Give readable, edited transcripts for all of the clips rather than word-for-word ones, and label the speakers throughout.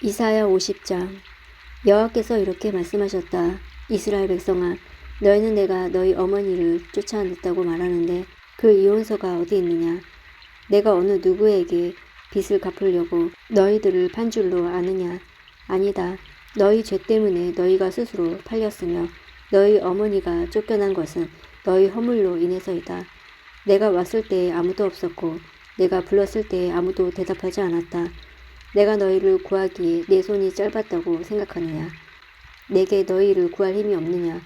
Speaker 1: 이사야 50장. 여호와께서 이렇게 말씀하셨다. 이스라엘 백성아, 너희는 내가 너희 어머니를 쫓아냈다고 말하는데 그 이혼서가 어디 있느냐? 내가 어느 누구에게 빚을 갚으려고 너희들을 판 줄로 아느냐? 아니다. 너희 죄 때문에 너희가 스스로 팔렸으며 너희 어머니가 쫓겨난 것은 너희 허물로 인해서이다. 내가 왔을 때에 아무도 없었고 내가 불렀을 때에 아무도 대답하지 않았다. 내가 너희를 구하기에 내 손이 짧았다고 생각하느냐? 내게 너희를 구할 힘이 없느냐?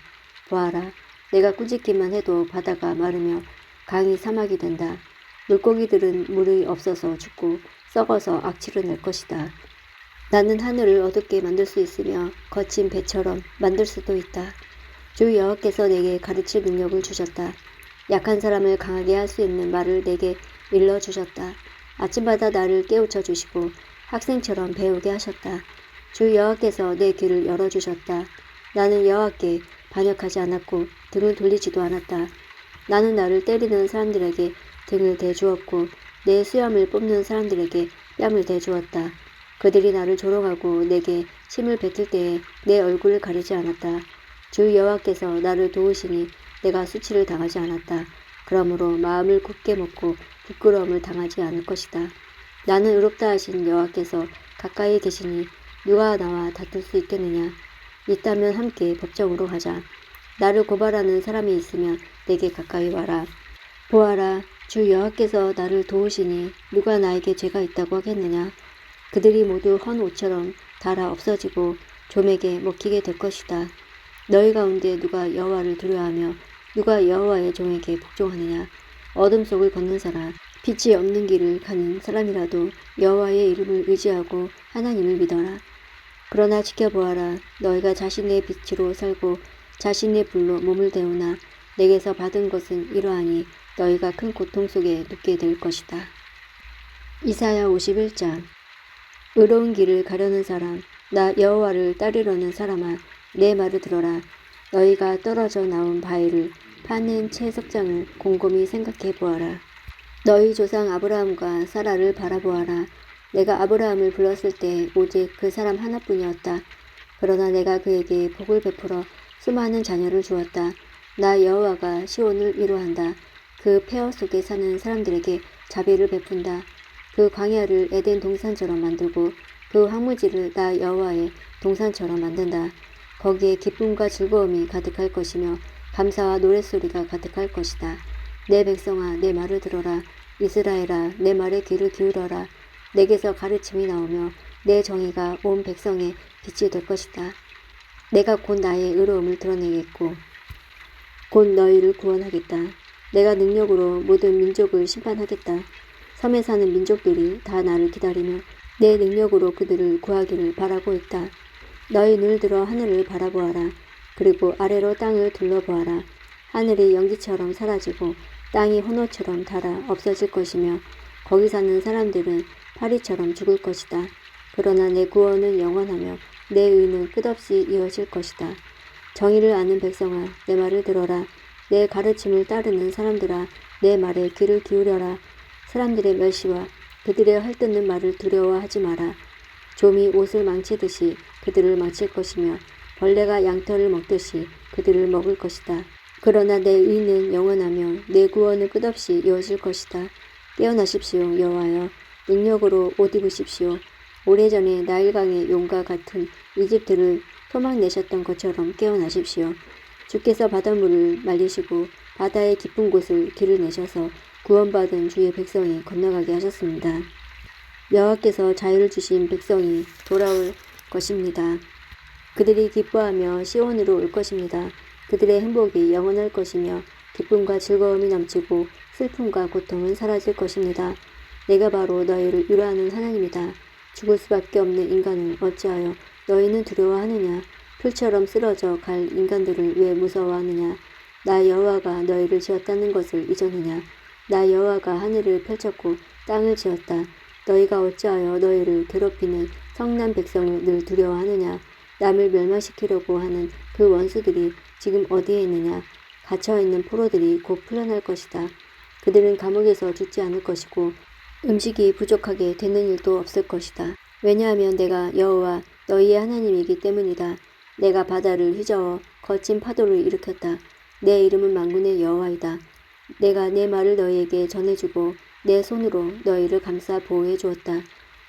Speaker 1: 보아라, 내가 꾸짖기만 해도 바다가 마르며 강이 사막이 된다. 물고기들은 물이 없어서 죽고 썩어서 악취를 낼 것이다. 나는 하늘을 어둡게 만들 수 있으며 거친 배처럼 만들 수도 있다. 주 여호와께서 내게 가르칠 능력을 주셨다. 약한 사람을 강하게 할 수 있는 말을 내게 일러주셨다. 아침마다 나를 깨우쳐 주시고 학생처럼 배우게 하셨다. 주 여호와께서 내 귀를 열어주셨다. 나는 여호와께 반역하지 않았고 등을 돌리지도 않았다. 나는 나를 때리는 사람들에게 등을 대주었고 내 수염을 뽑는 사람들에게 뺨을 대주었다. 그들이 나를 조롱하고 내게 침을 뱉을 때에 내 얼굴을 가리지 않았다. 주 여호와께서 나를 도우시니 내가 수치를 당하지 않았다. 그러므로 마음을 굳게 먹고 부끄러움을 당하지 않을 것이다. 나는 의롭다 하신 여호와께서 가까이 계시니 누가 나와 다툴 수 있겠느냐? 있다면 함께 법정으로 가자. 나를 고발하는 사람이 있으면 내게 가까이 와라. 보아라, 주 여호와께서 나를 도우시니 누가 나에게 죄가 있다고 하겠느냐? 그들이 모두 헌 옷처럼 닳아 없어지고 좀에게 먹히게 될 것이다. 너희 가운데 누가 여호와를 두려워하며 누가 여호와의 종에게 복종하느냐? 어둠 속을 걷는 사람, 빛이 없는 길을 가는 사람이라도 여호와의 이름을 의지하고 하나님을 믿어라. 그러나 지켜보아라. 너희가 자신의 빛으로 살고 자신의 불로 몸을 데우나 내게서 받은 것은 이러하니 너희가 큰 고통 속에 눕게 될 것이다. 이사야 51장. 의로운 길을 가려는 사람, 나 여호와를 따르려는 사람아, 내 말을 들어라. 너희가 떨어져 나온 바위를 파는 채석장을 곰곰이 생각해 보아라. 너희 조상 아브라함과 사라를 바라보아라. 내가 아브라함을 불렀을 때 오직 그 사람 하나뿐이었다. 그러나 내가 그에게 복을 베풀어 수많은 자녀를 주었다. 나 여호와가 시온을 위로한다. 그 폐허 속에 사는 사람들에게 자비를 베푼다. 그 광야를 에덴 동산처럼 만들고 그 황무지를 나 여호와의 동산처럼 만든다. 거기에 기쁨과 즐거움이 가득할 것이며 감사와 노랫소리가 가득할 것이다. 내 백성아, 내 말을 들어라. 이스라엘아, 내 말에 귀를 기울여라. 내게서 가르침이 나오며 내 정의가 온 백성의 빛이 될 것이다. 내가 곧 나의 의로움을 드러내겠고 곧 너희를 구원하겠다. 내가 능력으로 모든 민족을 심판하겠다. 섬에 사는 민족들이 다 나를 기다리며 내 능력으로 그들을 구하기를 바라고 있다. 너희 눈을 들어 하늘을 바라보아라. 그리고 아래로 땅을 둘러보아라. 하늘이 연기처럼 사라지고 땅이 헌옷처럼 닳아 없어질 것이며 거기 사는 사람들은 파리처럼 죽을 것이다. 그러나 내 구원은 영원하며 내 의는 끝없이 이어질 것이다. 정의를 아는 백성아, 내 말을 들어라. 내 가르침을 따르는 사람들아, 내 말에 귀를 기울여라. 사람들의 멸시와 그들의 헐뜯는 말을 두려워하지 마라. 좀이 옷을 망치듯이 그들을 망칠 것이며 벌레가 양털을 먹듯이 그들을 먹을 것이다. 그러나 내 의는 영원하며 내 구원은 끝없이 이어질 것이다. 깨어나십시오, 여호와여. 능력으로 옷 입으십시오. 오래전에 나일강의 용과 같은 이집트를 토막내셨던 것처럼 깨어나십시오. 주께서 바닷물을 말리시고 바다의 깊은 곳을 길을 내셔서 구원받은 주의 백성이 건너가게 하셨습니다. 여호와께서 자유를 주신 백성이 돌아올 것입니다. 그들이 기뻐하며 시온으로 올 것입니다. 그들의 행복이 영원할 것이며 기쁨과 즐거움이 넘치고 슬픔과 고통은 사라질 것입니다. 내가 바로 너희를 위로하는 하나님이다. 죽을 수밖에 없는 인간을 어찌하여 너희는 두려워하느냐? 풀처럼 쓰러져 갈 인간들을 왜 무서워하느냐? 나 여호와가 너희를 지었다는 것을 잊었느냐? 나 여호와가 하늘을 펼쳤고 땅을 지었다. 너희가 어찌하여 너희를 괴롭히는 성난 백성을 늘 두려워하느냐? 남을 멸망시키려고 하는 그 원수들이 지금 어디에 있느냐? 갇혀있는 포로들이 곧 풀려날 것이다. 그들은 감옥에서 죽지 않을 것이고 음식이 부족하게 되는 일도 없을 것이다. 왜냐하면 내가 여호와 너희의 하나님이기 때문이다. 내가 바다를 휘저어 거친 파도를 일으켰다. 내 이름은 만군의 여호와이다. 내가 내 말을 너희에게 전해주고 내 손으로 너희를 감싸 보호해 주었다.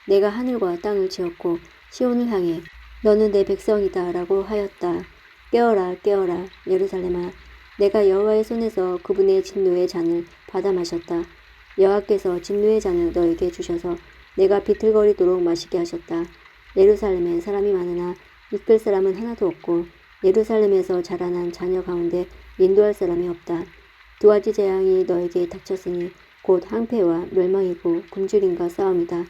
Speaker 1: 내가 하늘과 땅을 지었고 시온을 향해 너는 내 백성이다 라고 하였다. 깨어라 깨어라 예루살렘아, 내가 여호와의 손에서 그분의 진노의 잔을 받아 마셨다. 여호와께서 진노의 잔을 너에게 주셔서 내가 비틀거리도록 마시게 하셨다. 예루살렘에 사람이 많으나 이끌 사람은 하나도 없고 예루살렘에서 자라난 자녀 가운데 인도할 사람이 없다. 두 가지 재앙이 너에게 닥쳤으니 곧 항폐와 멸망이고 굶주림과 싸움이다.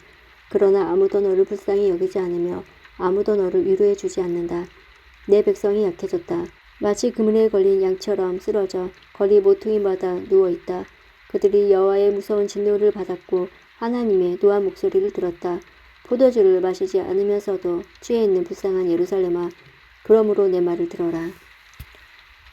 Speaker 1: 그러나 아무도 너를 불쌍히 여기지 않으며 아무도 너를 위로해 주지 않는다. 내 백성이 약해졌다. 마치 그물에 걸린 양처럼 쓰러져 거리 모퉁이마다 누워있다. 그들이 여호와의 무서운 진노를 받았고 하나님의 노한 목소리를 들었다. 포도주를 마시지 않으면서도 취해 있는 불쌍한 예루살렘아, 그러므로 내 말을 들어라.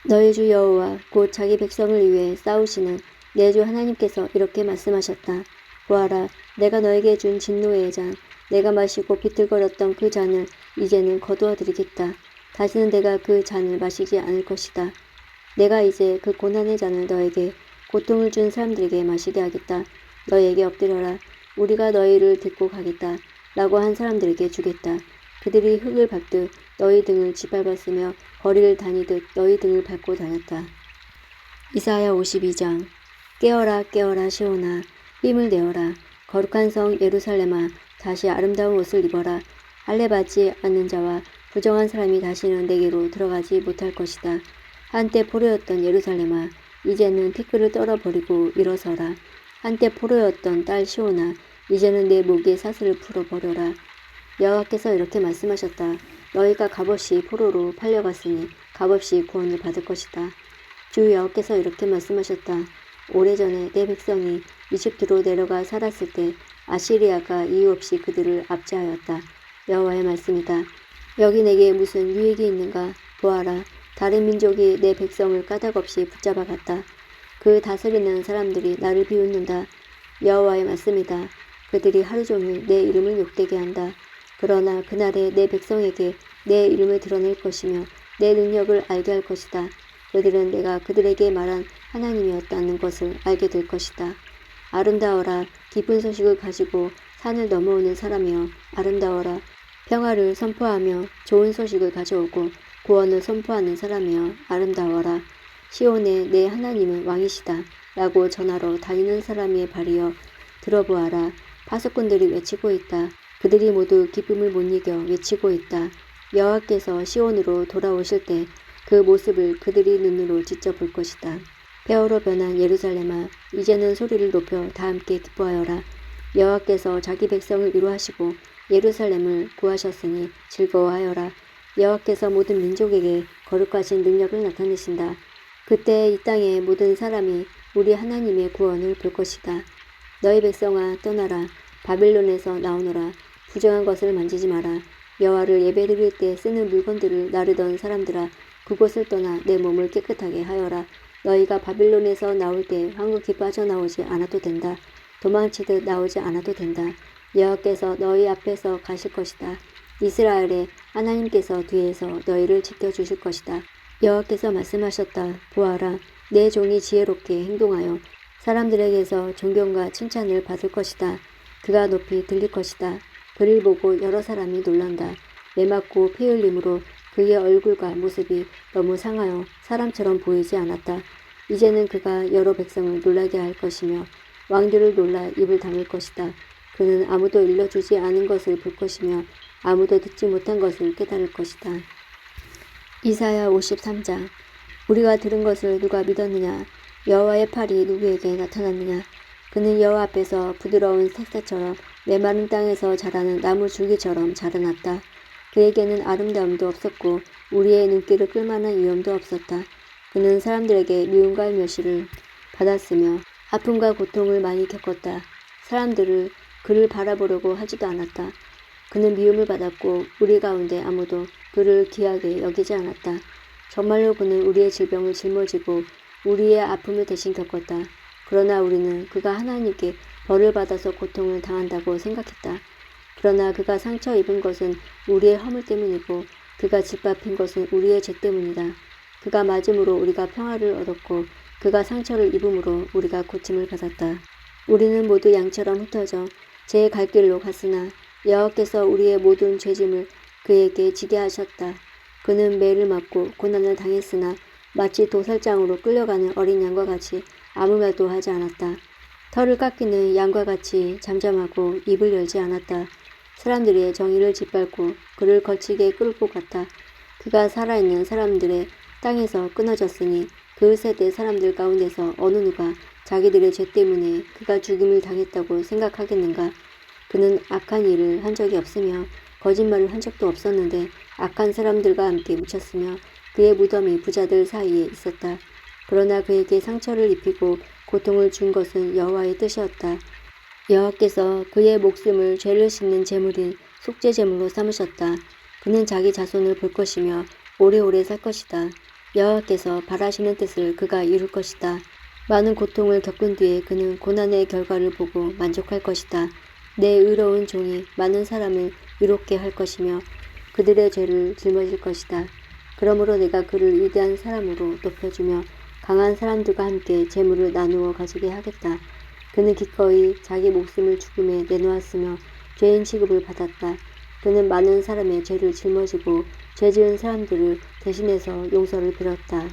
Speaker 1: 너희 주 여호와 곧 자기 백성을 위해 싸우시는 내 주 하나님께서 이렇게 말씀하셨다. 보아라, 내가 너에게 준 진노의 잔, 내가 마시고 비틀거렸던 그 잔을 이제는 거두어 드리겠다. 다시는 내가 그 잔을 마시지 않을 것이다. 내가 이제 그 고난의 잔을 너에게, 고통을 준 사람들에게 마시게 하겠다. 너희에게 엎드려라. 우리가 너희를 데리고 가겠다. 라고 한 사람들에게 주겠다. 그들이 흙을 밟듯 너희 등을 짓밟았으며 거리를 다니듯 너희 등을 밟고 다녔다. 이사야 52장. 깨어라 깨어라 시온아, 힘을 내어라. 거룩한 성 예루살렘아, 다시 아름다운 옷을 입어라. 할례 받지 않는 자와 부정한 사람이 다시는 내게로 들어가지 못할 것이다. 한때 포로였던 예루살렘아, 이제는 티끌을 떨어버리고 일어서라. 한때 포로였던 딸 시온아, 이제는 내 목에 사슬을 풀어버려라. 여호와께서 이렇게 말씀하셨다. 너희가 값없이 포로로 팔려갔으니 값없이 구원을 받을 것이다. 주 여호와께서 이렇게 말씀하셨다. 오래전에 내 백성이 이집트로 내려가 살았을 때 아시리아가 이유 없이 그들을 압제하였다. 여호와의 말씀이다. 여기 내게 무슨 유익이 있는가? 보아라, 다른 민족이 내 백성을 까닭없이 붙잡아갔다. 그 다스리는 사람들이 나를 비웃는다. 여호와의 말씀이다. 그들이 하루 종일 내 이름을 욕되게 한다. 그러나 그날에 내 백성에게 내 이름을 드러낼 것이며 내 능력을 알게 할 것이다. 그들은 내가 그들에게 말한 하나님이었다는 것을 알게 될 것이다. 아름다워라, 기쁜 소식을 가지고 산을 넘어오는 사람이여, 아름다워라. 평화를 선포하며 좋은 소식을 가져오고 구원을 선포하는 사람이여, 아름다워라. 시온에 내 하나님은 왕이시다 라고 전하러 다니는 사람의 발이여, 들어보아라. 파수꾼들이 외치고 있다. 그들이 모두 기쁨을 못 이겨 외치고 있다. 여호와께서 시온으로 돌아오실 때 그 모습을 그들이 눈으로 직접 볼 것이다. 폐허로 변한 예루살렘아, 이제는 소리를 높여 다 함께 기뻐하여라. 여호와께서 자기 백성을 위로하시고 예루살렘을 구하셨으니 즐거워하여라. 여호와께서 모든 민족에게 거룩하신 능력을 나타내신다. 그때 이 땅의 모든 사람이 우리 하나님의 구원을 볼 것이다. 너희 백성아, 떠나라. 바빌론에서 나오너라. 부정한 것을 만지지 마라. 여호와를 예배드릴 때 쓰는 물건들을 나르던 사람들아, 그곳을 떠나 내 몸을 깨끗하게 하여라. 너희가 바빌론에서 나올 때 황급히 빠져나오지 않아도 된다. 도망치듯 나오지 않아도 된다. 여호와께서 너희 앞에서 가실 것이다. 이스라엘의 하나님께서 뒤에서 너희를 지켜주실 것이다. 여호와께서 말씀하셨다. 보아라, 내 종이 지혜롭게 행동하여 사람들에게서 존경과 칭찬을 받을 것이다. 그가 높이 들릴 것이다. 그를 보고 여러 사람이 놀란다. 매맞고 피 흘림으로 그의 얼굴과 모습이 너무 상하여 사람처럼 보이지 않았다. 이제는 그가 여러 백성을 놀라게 할 것이며 왕들을 놀라 입을 다물 것이다. 그는 아무도 일러주지 않은 것을 볼 것이며 아무도 듣지 못한 것을 깨달을 것이다. 이사야 53장. 우리가 들은 것을 누가 믿었느냐? 여호와의 팔이 누구에게 나타났느냐? 그는 여호와 앞에서 부드러운 색사처럼 메마른 땅에서 자라는 나무 줄기처럼 자라났다. 그에게는 아름다움도 없었고 우리의 눈길을 끌만한 위엄도 없었다. 그는 사람들에게 미움과 멸시를 받았으며 아픔과 고통을 많이 겪었다. 사람들을 그를 바라보려고 하지도 않았다. 그는 미움을 받았고 우리 가운데 아무도 그를 귀하게 여기지 않았다. 정말로 그는 우리의 질병을 짊어지고 우리의 아픔을 대신 겪었다. 그러나 우리는 그가 하나님께 벌을 받아서 고통을 당한다고 생각했다. 그러나 그가 상처 입은 것은 우리의 허물 때문이고 그가 짓밟힌 것은 우리의 죄 때문이다. 그가 맞음으로 우리가 평화를 얻었고 그가 상처를 입음으로 우리가 고침을 받았다. 우리는 모두 양처럼 흩어져 제 갈 길로 갔으나 여호와께서 우리의 모든 죄짐을 그에게 지게 하셨다. 그는 매를 맞고 고난을 당했으나 마치 도살장으로 끌려가는 어린 양과 같이 아무 말도 하지 않았다. 털을 깎이는 양과 같이 잠잠하고 입을 열지 않았다. 사람들의 정의를 짓밟고 그를 거칠게 끌고 갔다. 그가 살아있는 사람들의 땅에서 끊어졌으니 그 세대 사람들 가운데서 어느 누가 자기들의 죄 때문에 그가 죽임을 당했다고 생각하겠는가? 그는 악한 일을 한 적이 없으며 거짓말을 한 적도 없었는데 악한 사람들과 함께 묻혔으며 그의 무덤이 부자들 사이에 있었다. 그러나 그에게 상처를 입히고 고통을 준 것은 여호와의 뜻이었다. 여호와께서 그의 목숨을 죄를 씻는 제물인 속죄 제물로 삼으셨다. 그는 자기 자손을 볼 것이며 오래오래 살 것이다. 여호와께서 바라시는 뜻을 그가 이룰 것이다. 많은 고통을 겪은 뒤에 그는 고난의 결과를 보고 만족할 것이다. 내 의로운 종이 많은 사람을 의롭게 할 것이며 그들의 죄를 짊어질 것이다. 그러므로 내가 그를 위대한 사람으로 높여주며 강한 사람들과 함께 재물을 나누어 가지게 하겠다. 그는 기꺼이 자기 목숨을 죽음에 내놓았으며 죄인 취급을 받았다. 그는 많은 사람의 죄를 짊어지고 죄 지은 사람들을 대신해서 용서를 빌었다.